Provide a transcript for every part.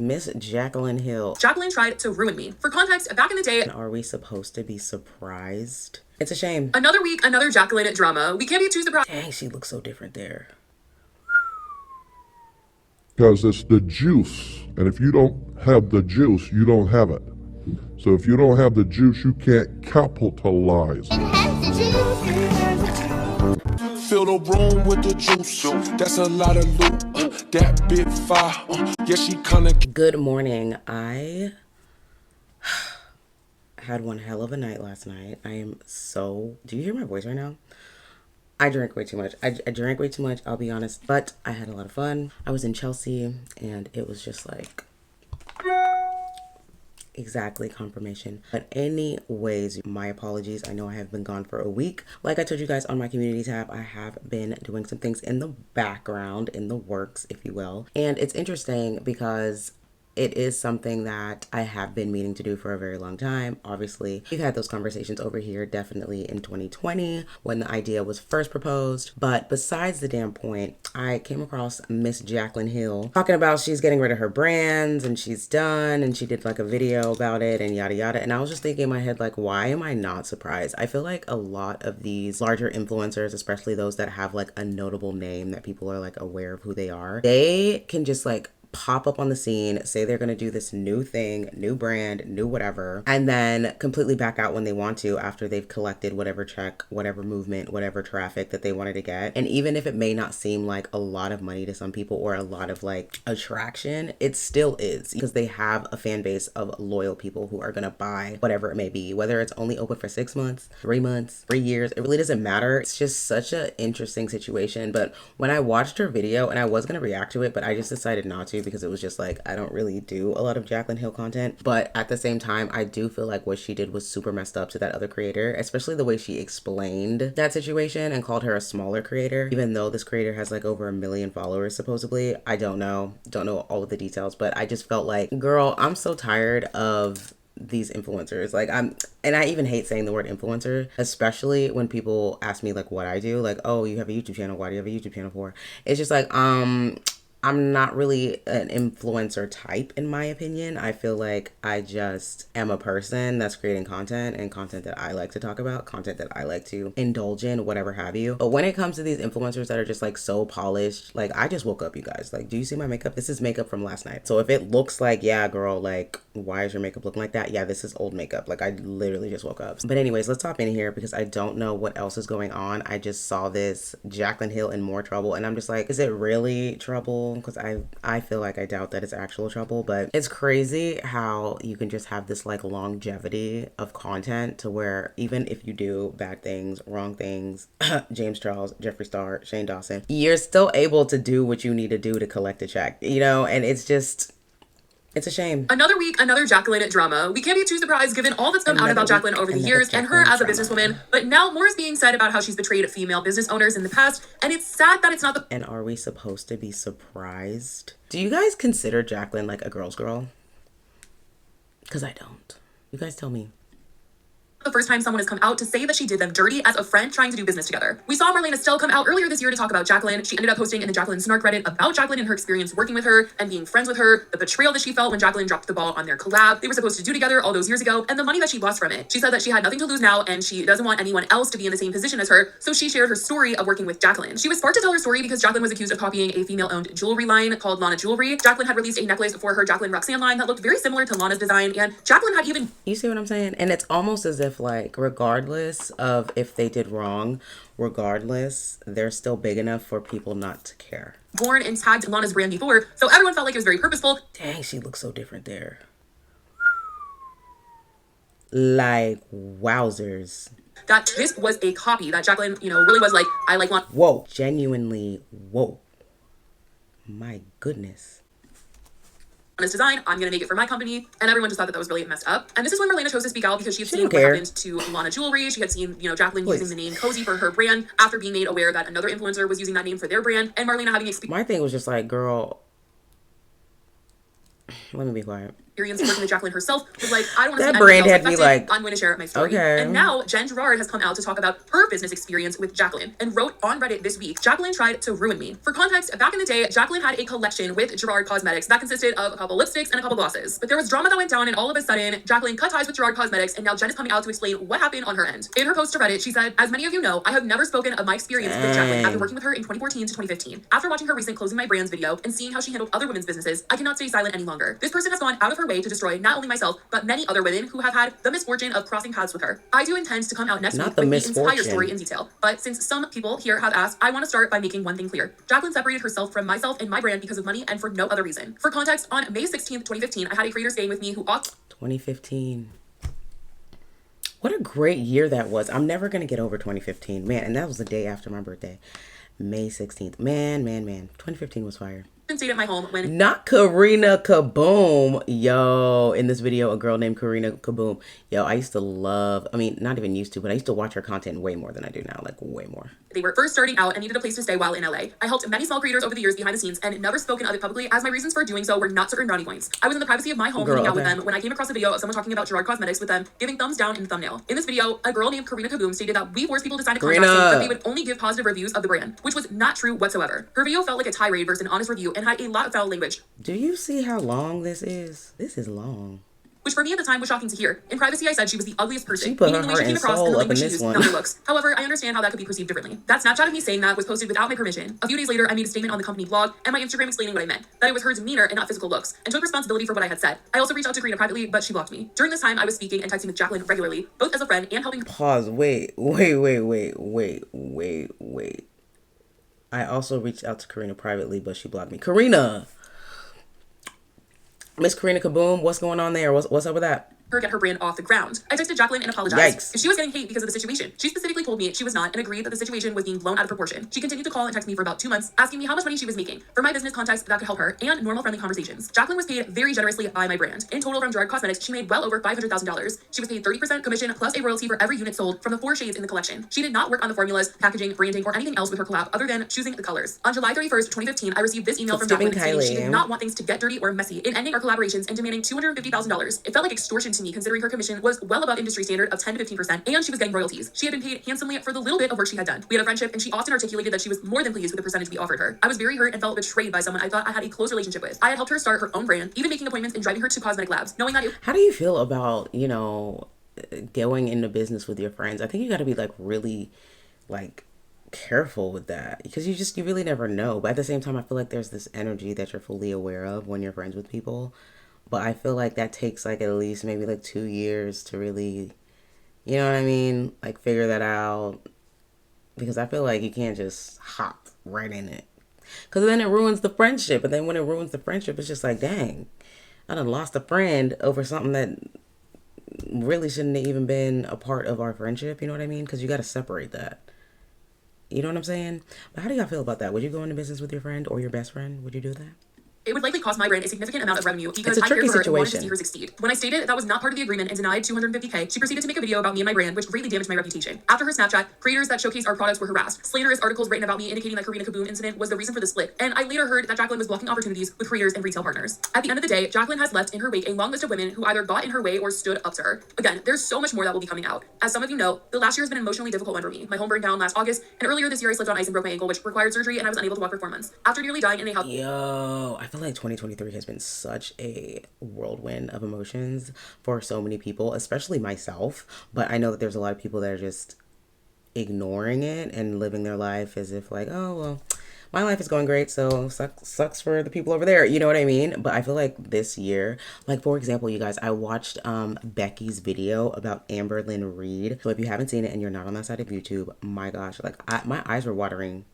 Miss Jaclyn Hill. Jaclyn tried to ruin me. For context, back in the day... Are we supposed to be surprised? It's a shame. Another week, another Jaclyn drama. We can't be too surprised. Dang, she looks so different there. Because it's the juice. And if you don't have the juice, you don't have it. So if you don't have the juice, you can't capitalize. Fill the room with the juice. That's a lot of loot. That bit fire. Yeah, she kinda. Good morning. I had one hell of a night last night. I am so... Do you hear my voice right now? I drank way too much. I drank way too much, I'll be honest. But I had a lot of fun. I was in Chelsea and it was just like... exactly confirmation. But anyways, my apologies. I know I have been gone for a week. Like I told you guys on my community tab, I have been doing some things in the background, in the works, if you will. And it's interesting because it is something that I have been meaning to do for a very long time. Obviously, we've had those conversations over here definitely in 2020 when the idea was first proposed. But besides the damn point, I came across Miss Jaclyn Hill talking about she's getting rid of her brands and she's done, and she did like a video about it and yada yada. And I was just thinking in my head, like, why am I not surprised? I feel like a lot of these larger influencers, especially those that have like a notable name that people are like aware of who they are, they can just like pop up on the scene, say they're going to do this new thing, new brand, new whatever, and then completely back out when they want to after they've collected whatever check, whatever movement, whatever traffic that they wanted to get. And even if it may not seem like a lot of money to some people or a lot of like attraction, it still is, because they have a fan base of loyal people who are going to buy whatever it may be, whether it's only open for 6 months, 3 months, 3 years, it really doesn't matter. It's just such an interesting situation. But when I watched her video, and I was going to react to it, but I just decided not to, because it was just like, I don't really do a lot of Jaclyn Hill content. But at the same time, I do feel like what she did was super messed up to that other creator, especially the way she explained that situation and called her a smaller creator, even though this creator has like over 1 million followers supposedly. I don't know all of the details, but I just felt like, girl, I'm so tired of these influencers. Like, and I even hate saying the word influencer, especially when people ask me like what I do, like, oh, you have a YouTube channel, why do you have a YouTube channel for? It's just like, I'm not really an influencer type, in my opinion. I feel like I just am a person that's creating content, and content that I like to talk about, content that I like to indulge in, whatever have you. But when it comes to these influencers that are just like so polished, like, I just woke up, you guys. Like, do you see my makeup? This is makeup from last night. So if it looks like, yeah, girl, like, why is your makeup looking like that? Yeah, this is old makeup. Like, I literally just woke up. But anyways, let's hop in here because I don't know what else is going on. I just saw this Jaclyn Hill in more trouble, and I'm just like, is it really trouble? Because I feel like I doubt that it's actual trouble. But it's crazy how you can just have this like longevity of content to where even if you do bad things, wrong things, James Charles, Jeffree Star, Shane Dawson, you're still able to do what you need to do to collect a check, you know? And it's just... it's a shame. Another week, another Jaclyn drama. We can't be too surprised given all that's come out about Jaclyn over the years and her as a businesswoman. But now more is being said about how she's betrayed female business owners in the past. And it's sad that it's not the... And are we supposed to be surprised? Do you guys consider Jaclyn like a girl's girl? Because I don't. You guys tell me. The first time someone has come out to say that she did them dirty as a friend trying to do business together. We saw Marlene Estelle come out earlier this year to talk about Jaclyn. She ended up posting in the Jaclyn Snark Reddit about Jaclyn and her experience working with her and being friends with her, the betrayal that she felt when Jaclyn dropped the ball on their collab they were supposed to do together all those years ago, and the money that she lost from it. She said that she had nothing to lose now and she doesn't want anyone else to be in the same position as her, so she shared her story of working with Jaclyn. She was sparked to tell her story because Jaclyn was accused of copying a female-owned jewelry line called Lana Jewelry. Jaclyn had released a necklace for her Jaclyn Roxanne line that looked very similar to Lana's design, and Jaclyn had even... You see what I'm saying? And it's almost as if like, regardless of if they did wrong, regardless, they're still big enough for people not to care. Worn and tagged Lana's brand before, so everyone felt like it was very purposeful. Dang, she looks so different there. Like, wowzers. That this was a copy, that Jaclyn, really was like, I like Lana. Whoa. Genuinely, whoa. My goodness. This design, I'm gonna make it for my company, and everyone just thought that was really messed up. And this is when Marlena chose to speak out because she had seen what happened to Lana Jewelry. She had seen, Jaclyn using the name Cozy for her brand after being made aware that another influencer was using that name for their brand, and Marlena having my thing was just like, girl, Let me be quiet. Experience working with Jaclyn herself was like, I don't want to That see brand anyone else had me affected. like, I'm going to share my story. okay. And now Jen Gerard has come out to talk about her business experience with Jaclyn and wrote on Reddit this week, Jaclyn tried to ruin me. For context, back in the day, Jaclyn had a collection with Gerard Cosmetics that consisted of a couple lipsticks and a couple glosses. But there was drama that went down, and all of a sudden, Jaclyn cut ties with Gerard Cosmetics, and now Jen is coming out to explain what happened on her end. In her post to Reddit, she said, as many of you know, I have never spoken of my experience with Jaclyn after working with her in 2014 to 2015. After watching her recent Closing My Brands video and seeing how she handled other women's businesses, I cannot stay silent any longer. This person has gone out of her way to destroy not only myself, but many other women who have had the misfortune of crossing paths with her. I do intend to come out next week with the entire story in detail. But since some people here have asked, I want to start by making one thing clear. Jaclyn separated herself from myself and my brand because of money and for no other reason. For context, on May 16th, 2015, I had a creator staying with me who 2015. What a great year that was. I'm never going to get over 2015. Man, and that was the day after my birthday. May 16th. Man. 2015 was fire. Stayed at my home when not Karina Kaboom. Yo, in this video, a girl named Karina Kaboom. Yo, I used to love, I mean, not even used to, but I used to watch her content way more than I do now, like way more. They were first starting out and needed a place to stay while in LA. I helped many small creators over the years behind the scenes and never spoken of it publicly, as my reasons for doing so were not certain brownie points. I was in the privacy of my home hanging out with them when I came across a video of someone talking about Gerard Cosmetics with them giving thumbs down in the thumbnail. In this video, a girl named Karina Kaboom stated that we forced people to sign a contract saying that they would only give positive reviews of the brand, which was not true whatsoever. Her video felt like a tirade versus an honest review and had a lot of foul language. Do you see how long this is? This is long. Which for me at the time was shocking to hear. In privacy, I said she was the ugliest person, She put meaning her the way she heart came and across and soul the up in language she this used, one. not her looks. However, I understand how that could be perceived differently. That Snapchat of me saying that was posted without my permission. A few days later, I made a statement on the company blog and my Instagram explaining what I meant, that it was her demeanor and not physical looks, and took responsibility for what I had said. I also reached out to Karina privately, but she blocked me. During this time, I was speaking and texting with Jaclyn regularly, both as a friend and helping. Pause. Wait. I also reached out to Karina privately, but she blocked me. Karina! Miss Karina Kaboom, what's going on there? What's up with that? Her get her brand off the ground. I texted Jaclyn and apologized. Yikes. If she was getting hate because of the situation. She specifically told me she was not and agreed that the situation was being blown out of proportion. She continued to call and text me for about 2 months, asking me how much money she was making. For my business contacts that could help her and normal friendly conversations. Jaclyn was paid very generously by my brand. In total from Gerard Cosmetics, she made well over $500,000. She was paid 30% commission plus a royalty for every unit sold from the 4 shades in the collection. She did not work on the formulas, packaging, branding, or anything else with her collab other than choosing the colors. On July 31st, 2015, I received this email from Jaclyn saying she did not want things to get dirty or messy in ending our collaborations and demanding $250,000. It felt like extortion to me considering her commission was well above industry standard of 10 to 15%, and she was getting royalties. She had been paid handsomely for the little bit of work she had done. We had a friendship, and she often articulated that she was more than pleased with the percentage we offered her. I was very hurt and felt betrayed by someone I thought I had a close relationship with. I had helped her start her own brand, even making appointments and driving her to cosmetic labs, knowing that How do you feel about, you know, going into business with your friends? I think you got to be like really like careful with that, because you really never know. But at the same time, I feel like there's this energy that you're fully aware of when you're friends with people. But I feel like that takes like at least maybe like 2 years to really, you know what I mean? Like figure that out. Because I feel like you can't just hop right in it. Because then it ruins the friendship. And then when it ruins the friendship, it's just like, dang, I done lost a friend over something that really shouldn't have even been a part of our friendship. You know what I mean? Because you got to separate that. You know what I'm saying? But how do y'all feel about that? Would you go into business with your friend or your best friend? Would you do that? it would likely cost my brand a significant amount of revenue because it's a I cared tricky for her and wanted to situation. see her succeed. When I stated that was not part of the agreement and denied $250K, she proceeded to make a video about me and my brand, which greatly damaged my reputation. After her Snapchat, creators that showcased our products were harassed. Slanderous articles written about me indicating that Karina Kaboom incident was the reason for the split, and I later heard that Jaclyn was blocking opportunities with creators and retail partners. At the end of the day, Jaclyn has left in her wake a long list of women who either got in her way or stood up to her. Again, there's so much more that will be coming out. As some of you know, the last year has been an emotionally difficult one for me. My home burned down last August, and earlier this year I slipped on ice and broke my ankle, which required surgery, and I was unable to walk for 4 months. After nearly dying in a house. Yo, I feel like 2023 has been such a whirlwind of emotions for so many people, especially myself. But I know that there's a lot of people that are just ignoring it and living their life as if like, oh, well, my life is going great, so sucks for the people over there. You know what I mean? But I feel like this year, like for example, you guys, I watched Becky's video about Amber Lynn Reed. So if you haven't seen it and you're not on that side of YouTube, my gosh, like my eyes were watering.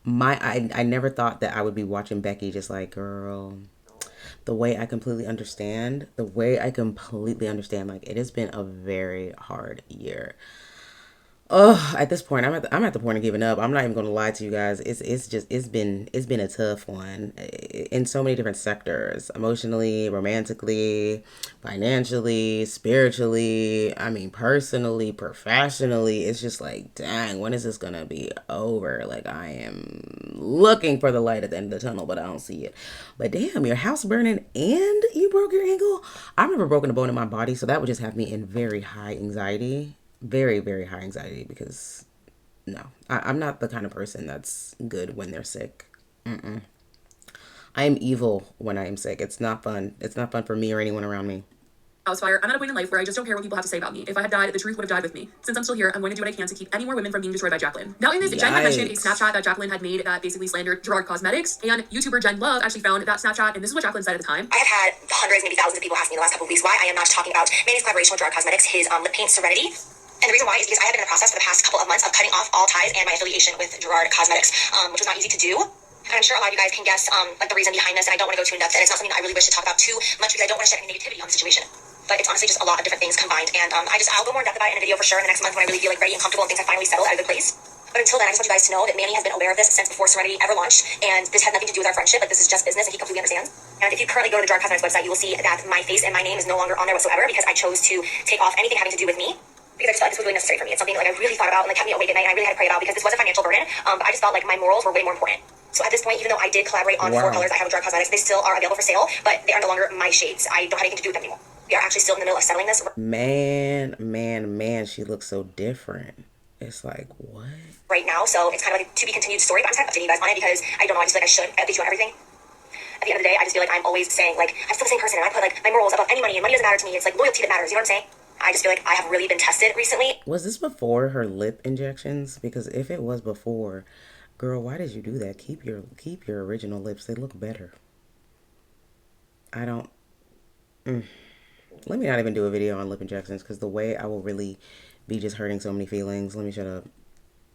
I never thought that I would be watching Becky just like, girl, the way I completely understand, like it has been a very hard year. Oh, at this point, I'm at the point of giving up. I'm not even gonna lie to you guys. It's been a tough one in so many different sectors, emotionally, romantically, financially, spiritually. I mean, personally, professionally. It's just like, dang, when is this gonna be over? Like, I am looking for the light at the end of the tunnel, but I don't see it. But damn, your house burning and you broke your ankle. I've never broken a bone in my body, so that would just have me in very high anxiety, very, very high anxiety, because no, I'm not the kind of person that's good when they're sick. I am evil when I am sick. It's not fun. It's not fun for me or anyone around me. House fire. I'm at a point in life where I just don't care what people have to say about me. If I had died, the truth would have died with me. Since I'm still here, I'm going to do what I can to keep any more women from being destroyed by Jaclyn. Now in this, Jen had mentioned a Snapchat that Jaclyn had made that basically slandered Gerard Cosmetics, and YouTuber Jen Love actually found that Snapchat, and this is what Jaclyn said at the time. I have had hundreds, maybe thousands of people ask me in the last couple of weeks why I am not talking about Manny's collaboration with Gerard Cosmetics, his lip paint Serenity. And the reason why is because I have been in the process for the past couple of months of cutting off all ties and my affiliation with Gerard Cosmetics, which was not easy to do. And I'm sure a lot of you guys can guess like the reason behind this, and I don't want to go too in depth, and it's not something that I really wish to talk about too much because I don't want to shed any negativity on the situation. But it's honestly just a lot of different things combined, and I'll go more in depth about it in a video for sure in the next month when I really feel like ready and comfortable and things have finally settled out of the place. But until then, I just want you guys to know that Manny has been aware of this since before Serenity ever launched, and this had nothing to do with our friendship. Like, this is just business, and he completely understands. And if you currently go to the Gerard Cosmetics website, you will see that my face and my name is no longer on there whatsoever because I chose to take off anything having to do with me. Because I just felt like this was really necessary for me. It's something like I really thought about and like kept me awake at night, and I really had to pray about because this was a financial burden. But I just felt like my morals were way more important. So at this point, even though I did collaborate on 4 colors I have with Gerard Cosmetics, they still are available for sale, but they are no longer my shades. I don't have anything to do with them anymore. We are actually still in the middle of settling this. Man, she looks so different. It's like, what? Right now, so it's kind of like a to be continued story, but I'm just kind of updating you guys on it because I don't know, I just feel like I should update you on everything. At the end of the day, I just feel like I'm always saying, like, I'm still the same person, and I put, like, my morals above any money, and money doesn't matter to me. It's, like, loyalty that matters, you know what I'm saying? I just feel like I have really been tested recently. Was this before her lip injections? Because if it was before, girl, why did you do that? Keep your original lips. They look better. I don't... Let me not even do a video on lip injections because the way I will really be just hurting so many feelings. Let me shut up.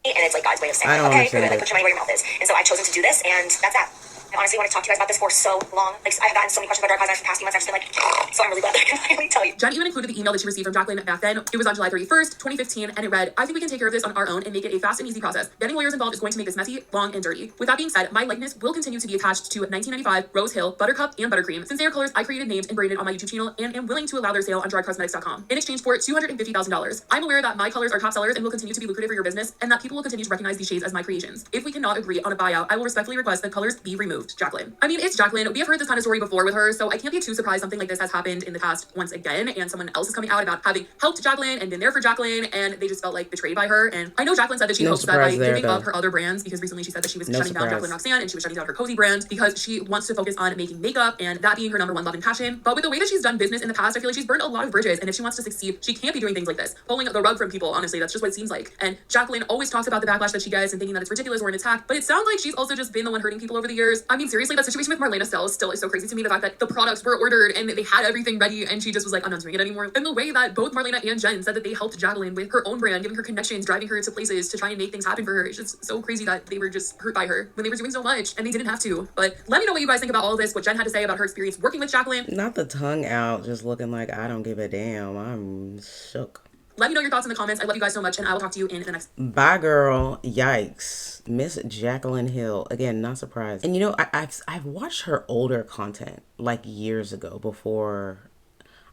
And it's like God's way of saying, I don't okay, understand like, put your money where your mouth is. And so I've chosen to do this, and that's that. I honestly want to talk to you guys about this for so long. Like, I've gotten so many questions about Dark Cosmetics for the past few months. I've just been like, so I'm really glad that I can finally tell you. Jen even included the email that she received from Jaclyn back then. It was on July 31st, 2015, and it read, I think we can take care of this on our own and make it a fast and easy process. Getting lawyers involved is going to make this messy, long, and dirty. With that being said, my likeness will continue to be attached to 1995, Rose Hill, Buttercup, and Buttercream, since they are colors I created, named, and branded on my YouTube channel, and am willing to allow their sale on gerardcosmetics.com in exchange for $250,000. I'm aware that my colors are top sellers and will continue to be lucrative for your business, and that people will continue to recognize these shades as my creations. If we cannot agree on a buyout, I will respectfully request that colors be removed. Jaclyn. I mean, it's Jaclyn. We have heard this kind of story before with her, so I can't be too surprised something like this has happened in the past once again, and someone else is coming out about having helped Jaclyn and been there for Jaclyn, and they just felt like betrayed by her. And I know Jaclyn said that she hopes that by giving up her other brands, because recently she said that she was shutting down Jaclyn Roxanne and she was shutting down her Cozy brand because she wants to focus on making makeup and that being her number one love and passion. But with the way that she's done business in the past, I feel like she's burned a lot of bridges, and if she wants to succeed, she can't be doing things like this, pulling the rug from people. Honestly, that's just what it seems like. And Jaclyn always talks about the backlash that she gets and thinking that it's ridiculous or an attack, but it sounds like she's also just been the one hurting people over the years. I mean, seriously, that situation with Marlena still is so crazy to me. The fact that the products were ordered and they had everything ready and she just was like, I'm not doing it anymore. And the way that both Marlena and Jen said that they helped Jaclyn with her own brand, giving her connections, driving her to places to try and make things happen for her. It's just so crazy that they were just hurt by her when they were doing so much and they didn't have to. But let me know what you guys think about all of this, what Jen had to say about her experience working with Jaclyn. Not the tongue out, just looking like I don't give a damn. I'm shook. Let me know your thoughts in the comments. I love you guys so much, and I will talk to you in the next. Bye, girl. Yikes. Miss Jaclyn Hill. Again, not surprised. And you know, I've watched her older content like years ago before.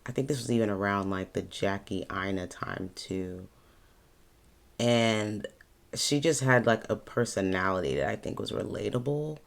I think this was even around like the Jackie Ina time too. And she just had like a personality that I think was relatable.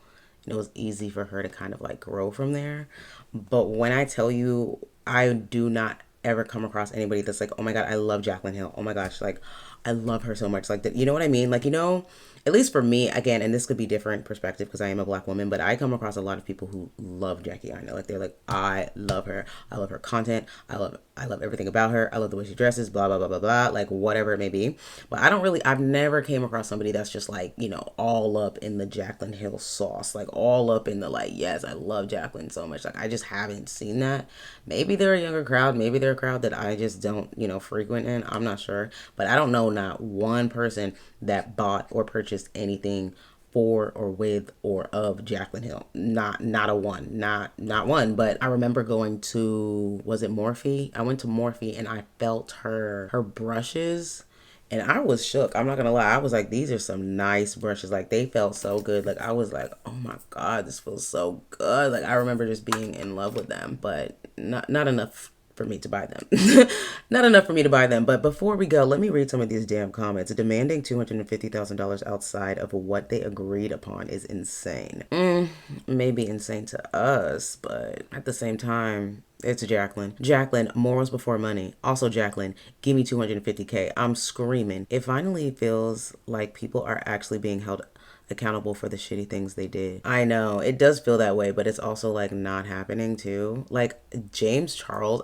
And it was easy for her to kind of like grow from there. But when I tell you, I do not ever come across anybody that's like, oh my god, I love Jaclyn Hill. Oh my gosh, like I love her so much. Like that, you know what I mean? Like, you know, at least for me, again, and this could be different perspective because I am a black woman, but I come across a lot of people who love Jackie Ina. Like they're like, I love her. I love her content. I love everything about her. I love the way she dresses, blah, blah, blah, blah, blah, like whatever it may be. But I've never came across somebody that's just like, you know, all up in the Jaclyn Hill sauce, like all up in the like, yes, I love Jaclyn so much. Like I just haven't seen that. Maybe they're a younger crowd. Maybe they're a crowd that I just don't, you know, frequent in. I'm not sure. But I don't know not one person that bought or purchased anything for or with or of Jaclyn Hill. Not a one. Not one. But I remember going to, was it Morphe? I went to Morphe and I felt her brushes And I was shook. I'm not gonna lie. I was like, these are some nice brushes. Like, they felt so good. Like, I was like, oh my God, this feels so good. Like, I remember just being in love with them, but not enough for me to buy them. Not enough for me to buy them. But before we go, let me read some of these damn comments. Demanding $250,000 outside of what they agreed upon is insane. Maybe insane to us, but at the same time, it's Jaclyn. Jaclyn, morals before money. Also, Jaclyn, give me 250K. I'm screaming. It finally feels like people are actually being held accountable for the shitty things they did. I know it does feel that way, but it's also like not happening too. Like James Charles,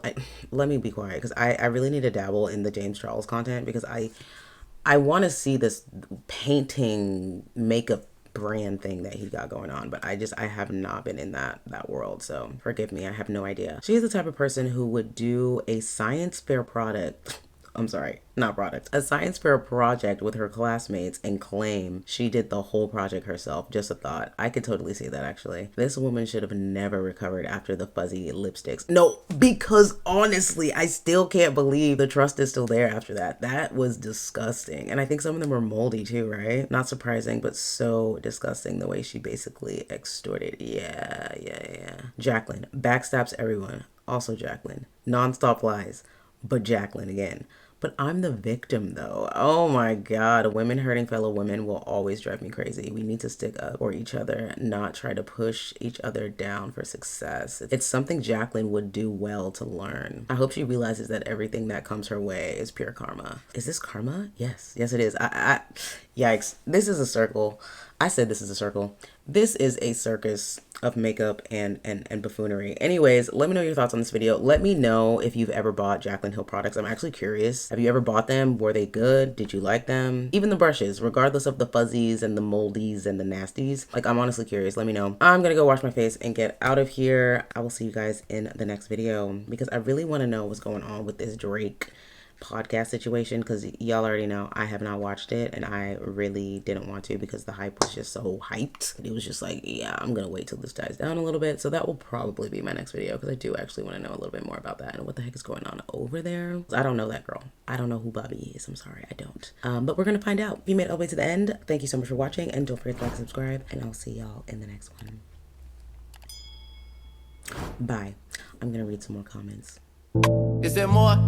let me be quiet because I really need to dabble in the James Charles content because I want to see this painting makeup brand thing that he got going on, but I have not been in that world, so forgive me, I have no idea. She is the type of person who would do a science fair product. I'm sorry, not product. A science fair project with her classmates and claim she did the whole project herself. Just a thought. I could totally see that actually. This woman should have never recovered after the fuzzy lipsticks. No, because honestly, I still can't believe the trust is still there after that. That was disgusting. And I think some of them were moldy too, right? Not surprising, but so disgusting the way she basically extorted. Yeah. Jaclyn backstabs everyone. Also Jaclyn. Non-stop lies. But Jaclyn again. But I'm the victim though. Oh my God. Women hurting fellow women will always drive me crazy. We need to stick up for each other, not try to push each other down for success. It's something Jaclyn would do well to learn. I hope she realizes that everything that comes her way is pure karma. Is this karma? Yes it is. Yikes. This is a circle. I said this is a circle. This is a circus of makeup and buffoonery. Anyways, let me know your thoughts on this video. Let me know if you've ever bought Jaclyn Hill products. I'm actually curious. Have you ever bought them? Were they good? Did you like them? Even the brushes, regardless of the fuzzies and the moldies and the nasties. Like, I'm honestly curious. Let me know. I'm gonna go wash my face and get out of here. I will see you guys in the next video because I really want to know what's going on with this Drake podcast situation because y'all already know I have not watched it and I really didn't want to because the hype was just so hyped. It was just like, yeah, I'm gonna wait till this dies down a little bit. So that will probably be my next video because I do actually want to know a little bit more about that and what the heck is going on over there. I don't know that girl. I don't know who Bobby is. I'm sorry, I don't. But we're gonna find out. If you made it all the way to the end, thank you so much for watching and don't forget to like and subscribe and I'll see y'all in the next one. Bye. I'm gonna read some more comments. Is there more?